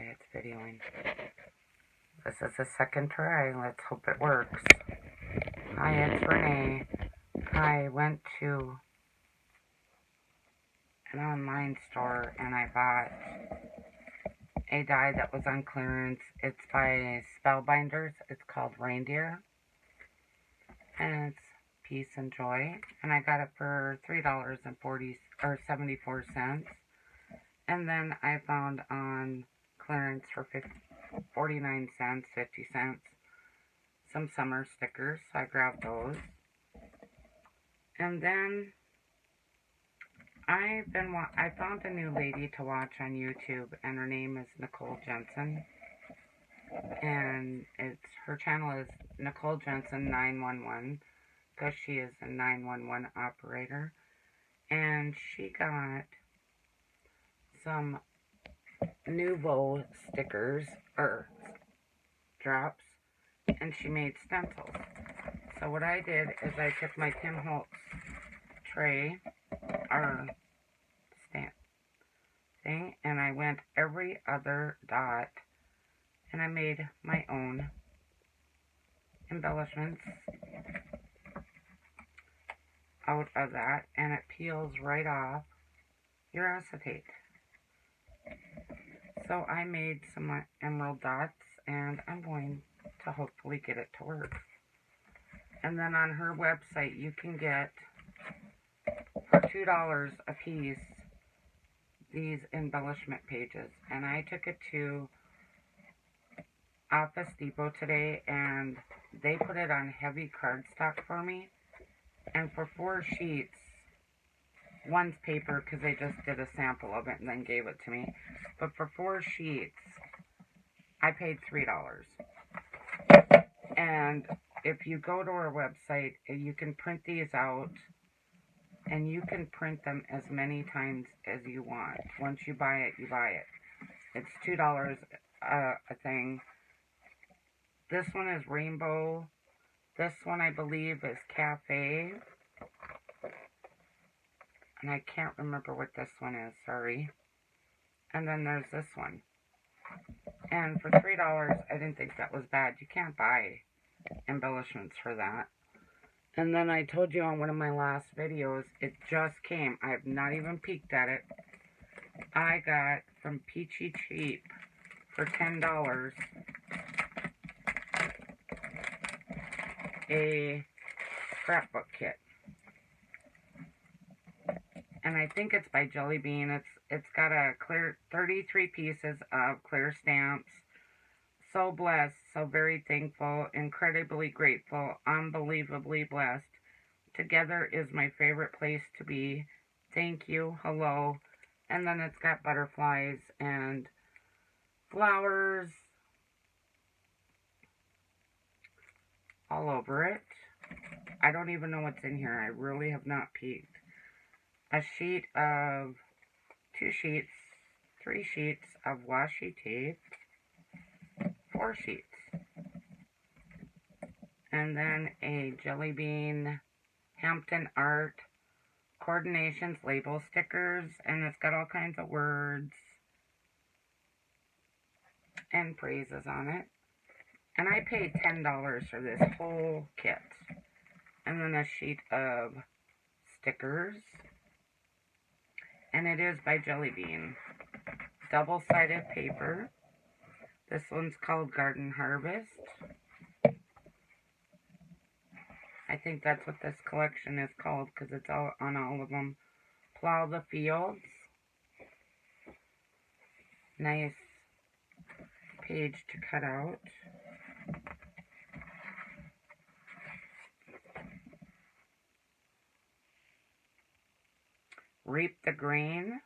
Okay, it's videoing. This is the second try. Let's hope it works. Hi, it's Renee. I went to an online store and I bought a die that was on clearance. It's by Spellbinders. It's called Reindeer. And it's Peace and Joy. And I got it for $3.74. And then I found on clearance for 49 cents, 50 cents, some summer stickers. So I grabbed those. And then I found a new lady to watch on YouTube, and her name is Nicole Jensen. And her channel is Nicole Jensen 911, because she is a 911 operator. And she got some Nouveau stickers, or drops, and she made stencils. So what I did is I took my Tim Holtz tray, or stamp thing, and I went every other dot, and I made my own embellishments out of that, and it peels right off your acetate. So I made some emerald dots, and I'm going to hopefully get it to work. And then on her website, you can get, for $2 a piece, these embellishment pages. And I took it to Office Depot today, and they put it on heavy cardstock for me. And for 4 sheets, one's paper, because they just did a sample of it and then gave it to me. But for 4 sheets, I paid $3. And if you go to our website, you can print these out, and you can print them as many times as you want. Once you buy it, you buy it. It's $2 a thing. This one is rainbow. This one, I believe, is cafe. And I can't remember what this one is, sorry. And then there's this one. And for $3, I didn't think that was bad. You can't buy embellishments for that. And then I told you on one of my last videos, it just came. I have not even peeked at it. I got from Peachy Cheap for $10 a scrapbook kit. And I think it's by Jelly Bean. It's got a clear 33 pieces of clear stamps. So blessed, so very thankful, incredibly grateful, unbelievably blessed. Together is my favorite place to be. Thank you, hello. And then it's got butterflies and flowers all over it. I don't even know what's in here. I really have not peeked. A sheet of 2 sheets, 3 sheets of washi tape, 4 sheets, and then a Jelly Bean Hampton Art Coordinations label stickers, and it's got all kinds of words and phrases on it. And I paid $10 for this whole kit. And then a sheet of stickers. And it is by Jelly Bean. Double-sided paper. This one's called Garden Harvest. I think that's what this collection is called, because it's all on all of them. Plow the Fields. Nice page to cut out. Reap the Grain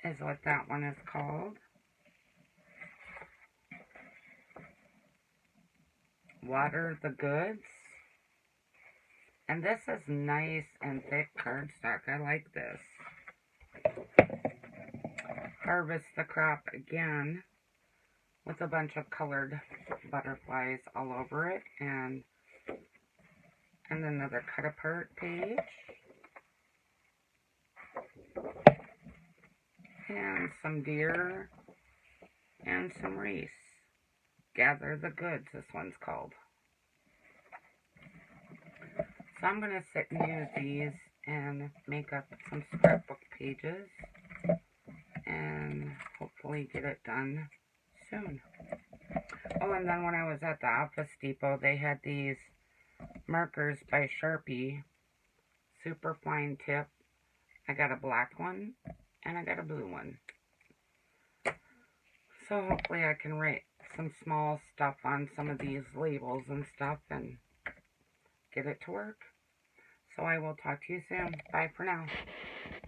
is what that one is called. Water the Goods. And this is nice and thick cardstock. I like this. Harvest the Crop again, with a bunch of colored butterflies all over it. And another cut apart page. And some deer and some reese. Gather the goods, this one's called. So I'm going to sit and use these and make up some scrapbook pages and hopefully get it done soon. Oh, and then when I was at the Office Depot, they had these markers by Sharpie, super fine tip. I got a black one and I got a blue one. So hopefully I can write some small stuff on some of these labels and stuff and get it to work. So I will talk to you soon. Bye for now.